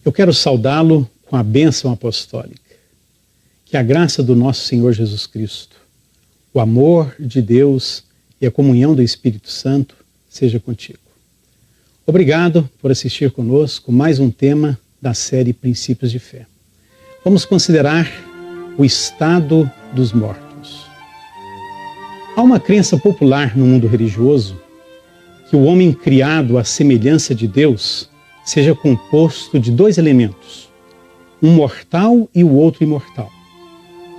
Eu quero saudá-lo com a bênção apostólica. Que a graça do nosso Senhor Jesus Cristo, o amor de Deus e a comunhão do Espírito Santo seja contigo. Obrigado por assistir conosco mais um tema da série Princípios de Fé. Vamos considerar o estado dos mortos. Há uma crença popular no mundo religioso que o homem criado à semelhança de Deus seja composto de dois elementos, um mortal e o outro imortal.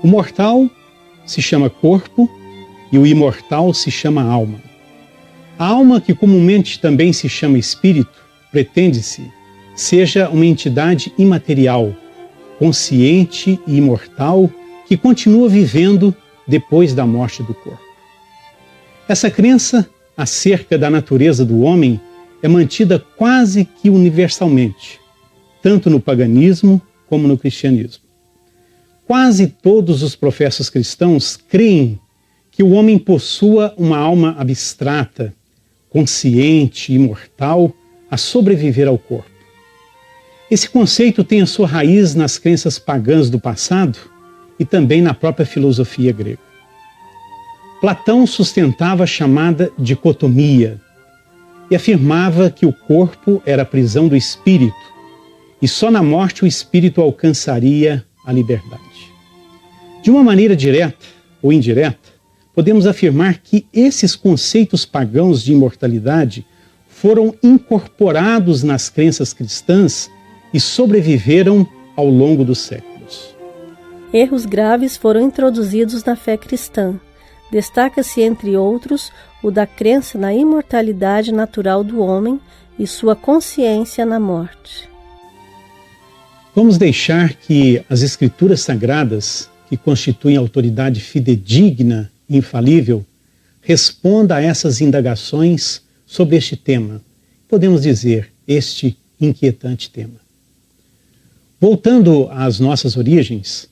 O mortal se chama corpo e o imortal se chama alma. A alma, que comumente também se chama espírito, pretende-se seja uma entidade imaterial, consciente e imortal, que continua vivendo depois da morte do corpo. Essa crença acerca da natureza do homem é mantida quase que universalmente, tanto no paganismo como no cristianismo. Quase todos os professos cristãos creem que o homem possua uma alma abstrata, consciente e imortal a sobreviver ao corpo. Esse conceito tem a sua raiz nas crenças pagãs do passado e também na própria filosofia grega. Platão sustentava a chamada dicotomia e afirmava que o corpo era a prisão do espírito e só na morte o espírito alcançaria a liberdade. De uma maneira direta ou indireta, podemos afirmar que esses conceitos pagãos de imortalidade foram incorporados nas crenças cristãs e sobreviveram ao longo dos séculos. Erros graves foram introduzidos na fé cristã. Destaca-se, entre outros, o da crença na imortalidade natural do homem e sua consciência na morte. Vamos deixar que as Escrituras Sagradas, que constituem autoridade fidedigna e infalível, responda a essas indagações sobre este tema, podemos dizer, este inquietante tema. Voltando às nossas origens,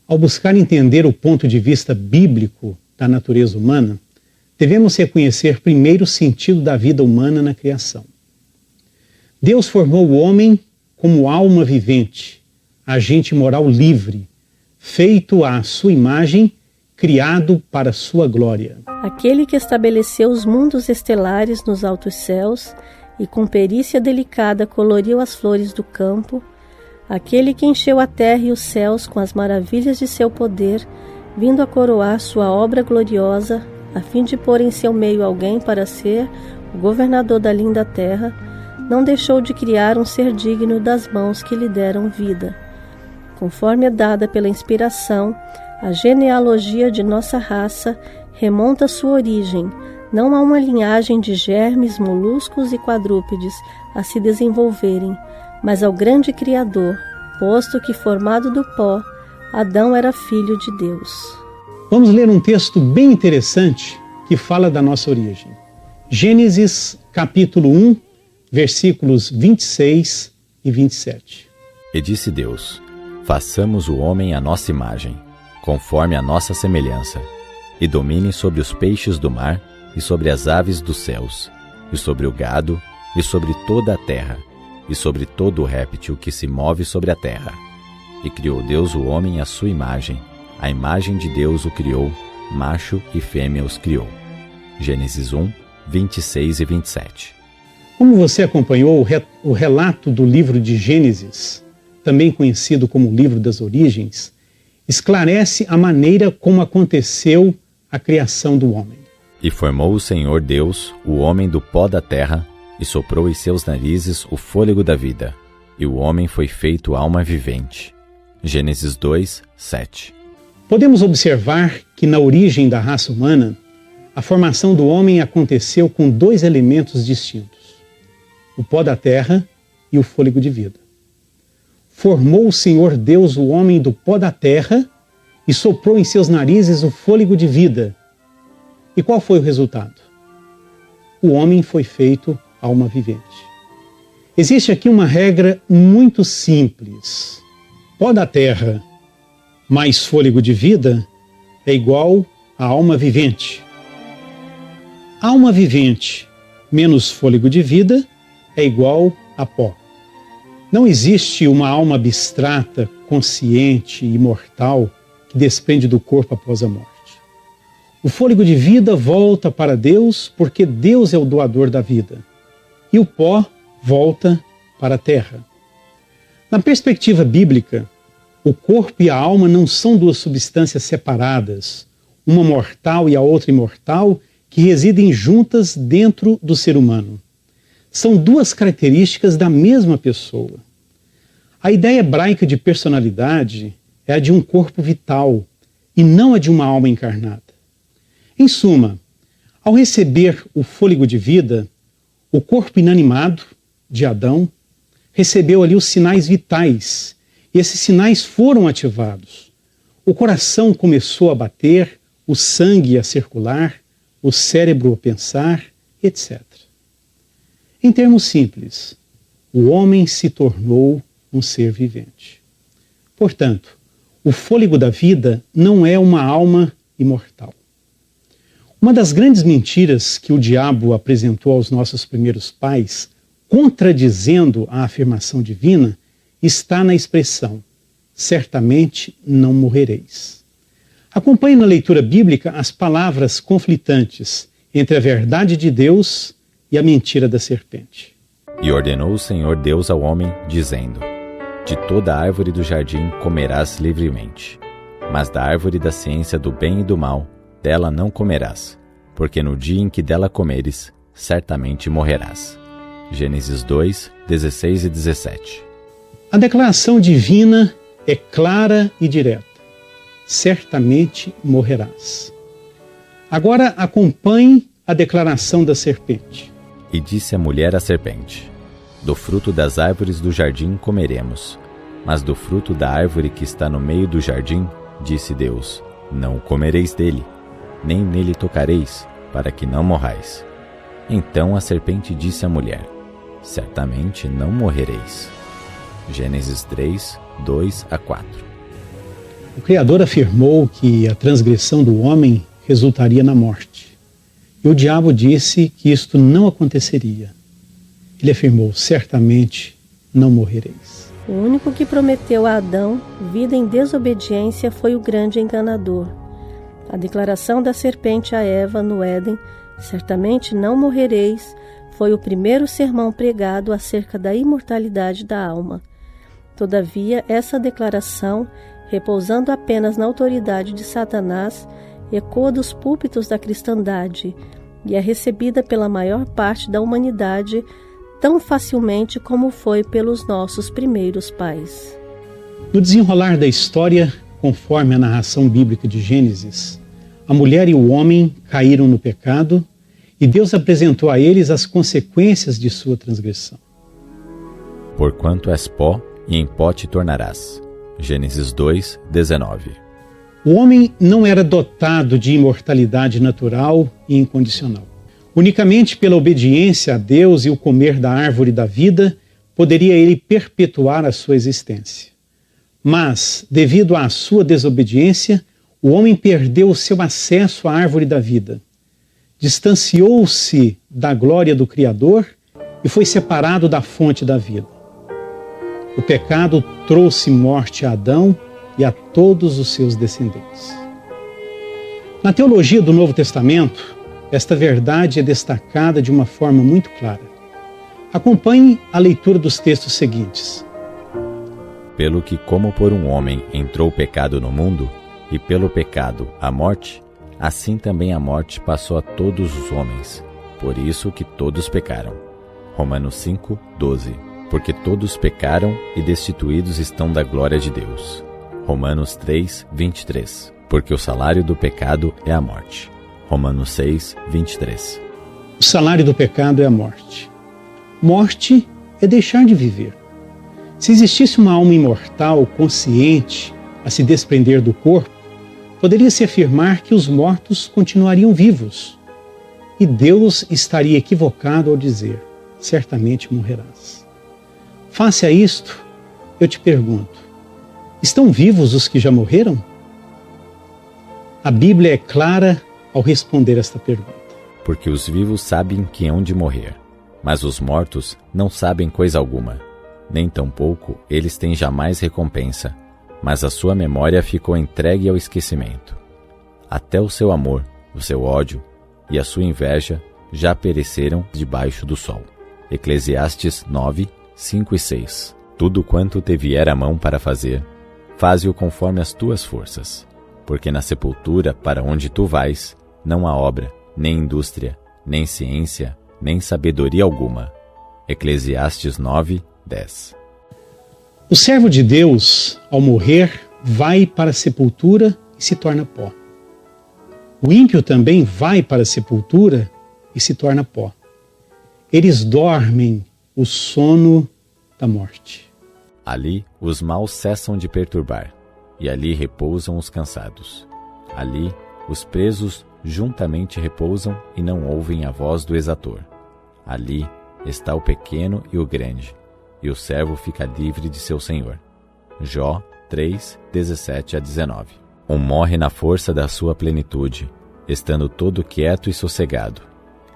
ao buscar entender o ponto de vista bíblico da natureza humana, devemos reconhecer primeiro o sentido da vida humana na criação. Deus formou o homem como alma vivente, agente moral livre, feito à sua imagem, criado para sua glória. Aquele que estabeleceu os mundos estelares nos altos céus e com perícia delicada coloriu as flores do campo, aquele que encheu a terra e os céus com as maravilhas de seu poder, vindo a coroar sua obra gloriosa, a fim de pôr em seu meio alguém para ser o governador da linda terra, não deixou de criar um ser digno das mãos que lhe deram vida. Conforme é dada pela inspiração, a genealogia de nossa raça remonta sua origem, não a uma linhagem de germes, moluscos e quadrúpedes a se desenvolverem, mas ao grande Criador, posto que, formado do pó, Adão era filho de Deus. Vamos ler um texto bem interessante que fala da nossa origem. Gênesis capítulo 1, versículos 26 e 27. E disse Deus: façamos o homem à nossa imagem, conforme a nossa semelhança, e domine sobre os peixes do mar, e sobre as aves dos céus, e sobre o gado, e sobre toda a terra, e sobre todo o réptil que se move sobre a terra. E criou Deus o homem à sua imagem, a imagem de Deus o criou, macho e fêmea os criou. Gênesis 1, 26 e 27. Como você acompanhou o relato do livro de Gênesis, também conhecido como o livro das origens, esclarece a maneira como aconteceu a criação do homem. E formou o Senhor Deus o homem do pó da terra, e soprou em seus narizes o fôlego da vida, e o homem foi feito alma vivente. Gênesis 2, 7. Podemos observar que na origem da raça humana, a formação do homem aconteceu com dois elementos distintos: o pó da terra e o fôlego de vida. Formou o Senhor Deus o homem do pó da terra e soprou em seus narizes o fôlego de vida. E qual foi o resultado? O homem foi feito alma vivente. Existe aqui uma regra muito simples. Pó da terra mais fôlego de vida é igual a alma vivente. Alma vivente menos fôlego de vida é igual a pó. Não existe uma alma abstrata, consciente e imortal que desprende do corpo após a morte. O fôlego de vida volta para Deus porque Deus é o doador da vida. E o pó volta para a terra. Na perspectiva bíblica, o corpo e a alma não são duas substâncias separadas, uma mortal e a outra imortal, que residem juntas dentro do ser humano. São duas características da mesma pessoa. A ideia hebraica de personalidade é a de um corpo vital e não a de uma alma encarnada. Em suma, ao receber o fôlego de vida, o corpo inanimado de Adão recebeu ali os sinais vitais, e esses sinais foram ativados. O coração começou a bater, o sangue a circular, o cérebro a pensar, etc. Em termos simples, o homem se tornou um ser vivente. Portanto, o fôlego da vida não é uma alma imortal. Uma das grandes mentiras que o diabo apresentou aos nossos primeiros pais, contradizendo a afirmação divina, está na expressão: certamente não morrereis. Acompanhe na leitura bíblica as palavras conflitantes entre a verdade de Deus e a mentira da serpente. E ordenou o Senhor Deus ao homem, dizendo: de toda árvore do jardim comerás livremente, mas da árvore da ciência do bem e do mal, dela não comerás, porque no dia em que dela comeres, certamente morrerás. Gênesis 2, 16 e 17. A declaração divina é clara e direta: certamente morrerás. Agora acompanhe a declaração da serpente. E disse a mulher à serpente: do fruto das árvores do jardim comeremos, mas do fruto da árvore que está no meio do jardim, disse Deus: não comereis dele, nem nele tocareis, para que não morrais. Então a serpente disse à mulher: certamente não morrereis. Gênesis 3, 2 a 4. O Criador afirmou que a transgressão do homem resultaria na morte. E o diabo disse que isto não aconteceria. Ele afirmou: certamente não morrereis. O único que prometeu a Adão vida em desobediência foi o grande enganador. A declaração da serpente a Eva no Éden, certamente não morrereis, foi o primeiro sermão pregado acerca da imortalidade da alma. Todavia, essa declaração, repousando apenas na autoridade de Satanás, ecoa dos púlpitos da cristandade e é recebida pela maior parte da humanidade tão facilmente como foi pelos nossos primeiros pais. No desenrolar da história, conforme a narração bíblica de Gênesis, a mulher e o homem caíram no pecado e Deus apresentou a eles as consequências de sua transgressão. Porquanto és pó, e em pó te tornarás. Gênesis 2, 19. O homem não era dotado de imortalidade natural e incondicional. Unicamente pela obediência a Deus e o comer da árvore da vida, poderia ele perpetuar a sua existência. Mas, devido à sua desobediência, o homem perdeu o seu acesso à árvore da vida. Distanciou-se da glória do Criador e foi separado da fonte da vida. O pecado trouxe morte a Adão e a todos os seus descendentes. Na teologia do Novo Testamento, esta verdade é destacada de uma forma muito clara. Acompanhe a leitura dos textos seguintes. Pelo que, como por um homem entrou o pecado no mundo, e pelo pecado a morte, assim também a morte passou a todos os homens, por isso que todos pecaram. Romanos 5, 12. Porque todos pecaram e destituídos estão da glória de Deus. Romanos 3, 23. Porque o salário do pecado é a morte. Romanos 6, 23. O salário do pecado é a morte. Morte é deixar de viver. Se existisse uma alma imortal, consciente, a se desprender do corpo, poderia-se afirmar que os mortos continuariam vivos. E Deus estaria equivocado ao dizer: certamente morrerás. Face a isto, eu te pergunto: estão vivos os que já morreram? A Bíblia é clara ao responder esta pergunta. Porque os vivos sabem que hão de morrer, Mas os mortos não sabem coisa alguma, nem tampouco eles têm jamais recompensa, mas a sua memória ficou entregue ao esquecimento. Até o seu amor, o seu ódio e a sua inveja já pereceram debaixo do sol. Eclesiastes 9, 5 e 6. Tudo quanto te vier a mão para fazer, faze-o conforme as tuas forças, porque na sepultura para onde tu vais, não há obra, nem indústria, nem ciência, nem sabedoria alguma. Eclesiastes 9, 10. O servo de Deus, ao morrer, vai para a sepultura e se torna pó. O ímpio também vai para a sepultura e se torna pó. Eles dormem o sono da morte. Ali os maus cessam de perturbar, e ali repousam os cansados. Ali os presos juntamente repousam e não ouvem a voz do exator. Ali está o pequeno e o grande, e o servo fica livre de seu senhor. Jó 3, 17 a 19. Um morre na força da sua plenitude, estando todo quieto e sossegado,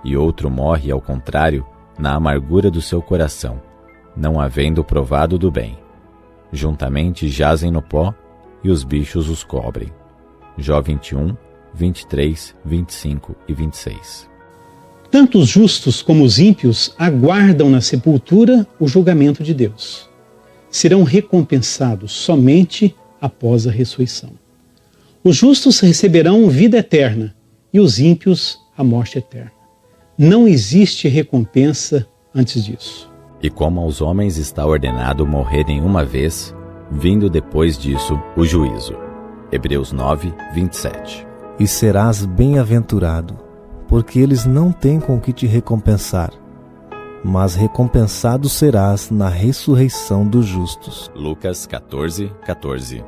e outro morre, ao contrário, na amargura do seu coração, não havendo provado do bem. Juntamente jazem no pó, e os bichos os cobrem. Jó 21, 23, 25 e 26. Tanto os justos como os ímpios aguardam na sepultura o julgamento de Deus. Serão recompensados somente após a ressurreição. Os justos receberão vida eterna e os ímpios a morte eterna. Não existe recompensa antes disso. E como aos homens está ordenado morrerem uma vez, vindo depois disso o juízo. Hebreus 9, 27. E serás bem-aventurado, porque eles não têm com que te recompensar, mas recompensado serás na ressurreição dos justos. Lucas 14, 14.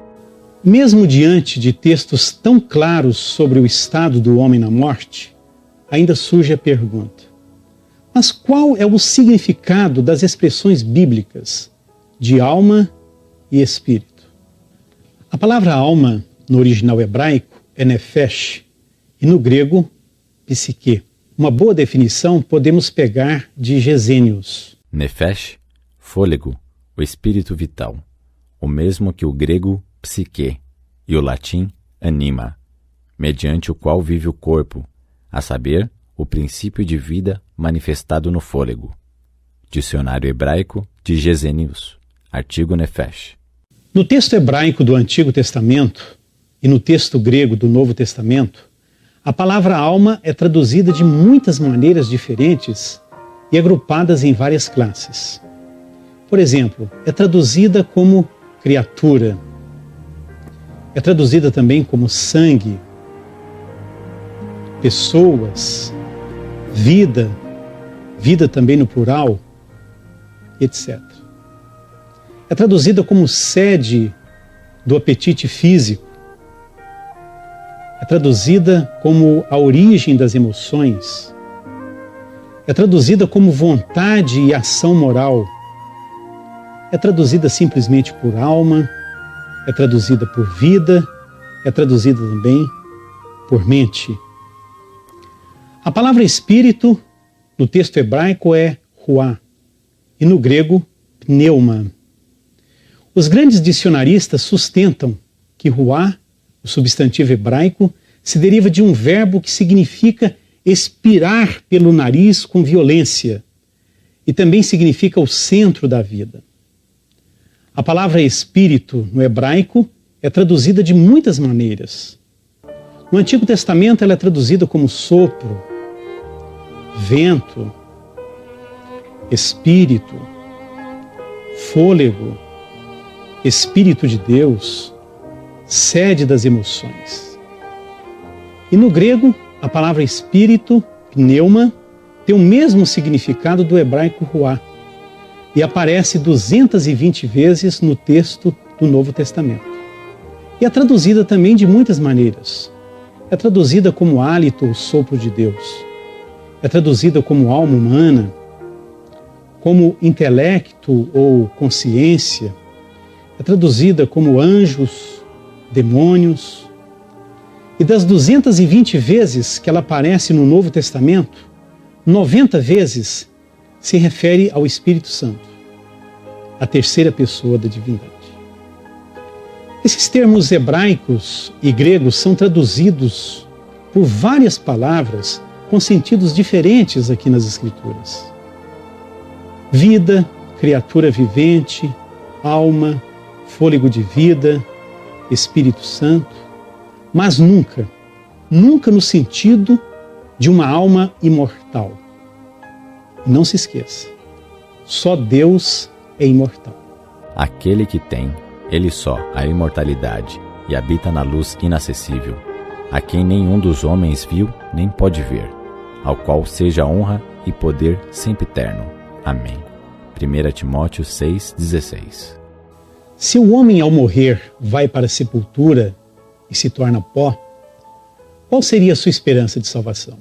Mesmo diante de textos tão claros sobre o estado do homem na morte, ainda surge a pergunta: mas qual é o significado das expressões bíblicas de alma e espírito? A palavra alma, no original hebraico, é nefesh, e no grego, psique. Uma boa definição podemos pegar de Gesenius. Nefesh, fôlego, o espírito vital, o mesmo que o grego psique e o latim anima, mediante o qual vive o corpo, a saber, o princípio de vida manifestado no fôlego. Dicionário hebraico de Gesenius, artigo nefesh. No texto hebraico do Antigo Testamento e no texto grego do Novo Testamento, a palavra alma é traduzida de muitas maneiras diferentes e agrupadas em várias classes. Por exemplo, é traduzida como criatura, é traduzida também como sangue, pessoas, vida, vida também no plural, etc. É traduzida como sede do apetite físico, é traduzida como a origem das emoções, é traduzida como vontade e ação moral, é traduzida simplesmente por alma, é traduzida por vida, é traduzida também por mente. A palavra espírito, no texto hebraico, é ruá, e no grego, pneuma. Os grandes dicionaristas sustentam que ruá, o substantivo hebraico, se deriva de um verbo que significa expirar pelo nariz com violência e também significa o centro da vida. A palavra espírito, no hebraico, é traduzida de muitas maneiras. No Antigo Testamento ela é traduzida como sopro, vento, espírito, fôlego, Espírito de Deus, sede das emoções. E no grego, a palavra espírito, pneuma, tem o mesmo significado do hebraico ruá e aparece 220 vezes no texto do Novo Testamento. E é traduzida também de muitas maneiras. É traduzida como hálito ou sopro de Deus. É traduzida como alma humana, como intelecto ou consciência. É traduzida como anjos, demônios. E das 220 vezes que ela aparece no Novo Testamento, 90 vezes se refere ao Espírito Santo, a terceira pessoa da divindade. Esses termos hebraicos e gregos são traduzidos por várias palavras com sentidos diferentes aqui nas Escrituras. Vida, criatura vivente, alma, fôlego de vida, Espírito Santo, mas nunca no sentido de uma alma imortal. Não se esqueça, só Deus é imortal. Aquele que tem, ele só, a imortalidade, e habita na luz inacessível, a quem nenhum dos homens viu nem pode ver, ao qual seja honra e poder sempiterno. Amém. 1 Timóteo 6,16. Se o homem ao morrer vai para a sepultura e se torna pó, qual seria a sua esperança de salvação?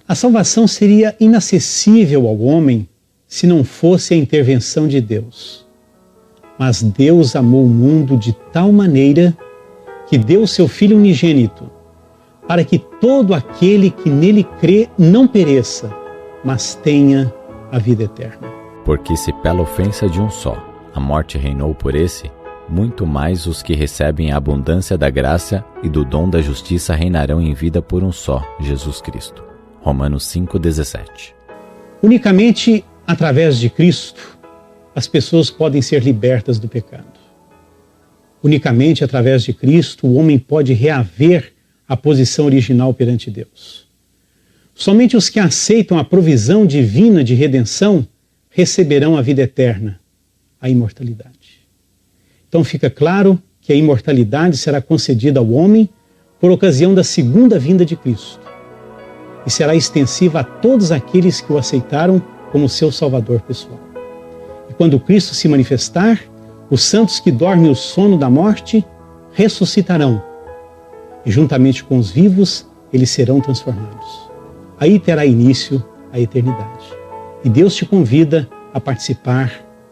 A salvação seria inacessível ao homem se não fosse a intervenção de Deus. Mas Deus amou o mundo de tal maneira que deu seu Filho unigênito, para que todo aquele que nele crê não pereça, mas tenha a vida eterna. Porque se pela ofensa de um só a morte reinou por esse, muito mais os que recebem a abundância da graça e do dom da justiça reinarão em vida por um só, Jesus Cristo. Romanos 5,17. Unicamente através de Cristo, as pessoas podem ser libertas do pecado. Unicamente através de Cristo, o homem pode reaver a posição original perante Deus. Somente os que aceitam a provisão divina de redenção receberão a vida eterna, a imortalidade. Então fica claro que a imortalidade será concedida ao homem por ocasião da segunda vinda de Cristo e será extensiva a todos aqueles que o aceitaram como seu Salvador pessoal. E quando Cristo se manifestar, os santos que dormem o sono da morte ressuscitarão e juntamente com os vivos eles serão transformados. Aí terá início a eternidade. E Deus te convida a participar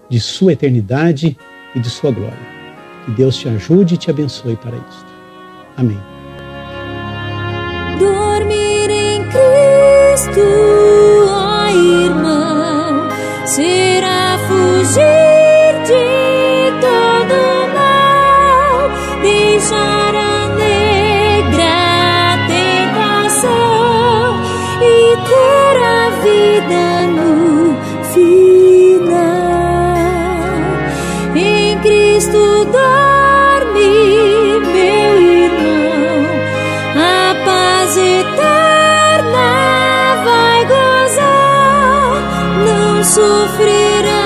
de sua eternidade e de sua glória. Que Deus te ajude e te abençoe para isto. Amém. Dormir em Cristo, ó irmão, será fugir de todo mal, deixar a negra tentação e ter a vida no final. Em Cristo dorme, meu irmão, a paz eterna vai gozar, não sofrerá.